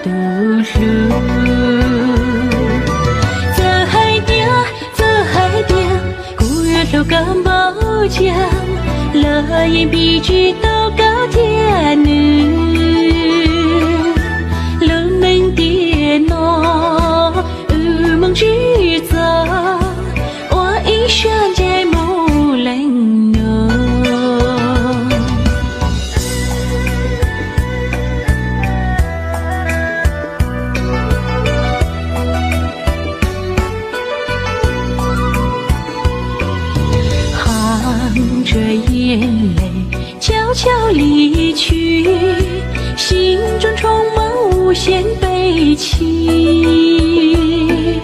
渡路。走海边，古月楼干宝江，乐言笔直到高天女。冷门电脑，如梦之早，我一生在木兰诺。含着眼泪悄悄离去，心中充满无限悲戚。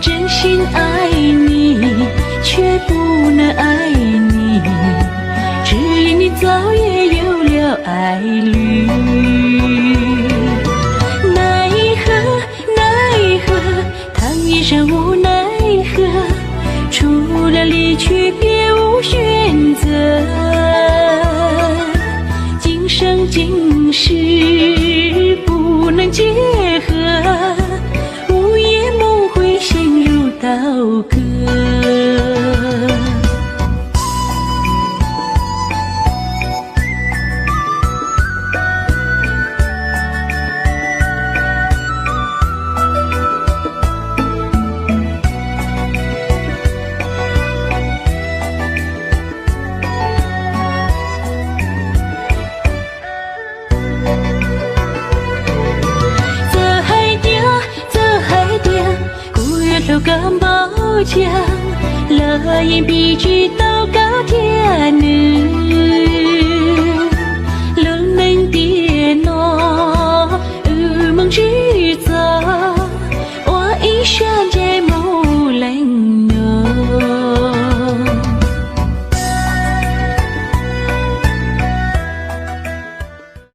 真心爱你，却不能爱你，只因你早也有了爱侣。奈何，叹一声无奈何，除了离去别无选择。今生今世不能结合，午夜梦回心如刀割。走干宝江，乐言笔直到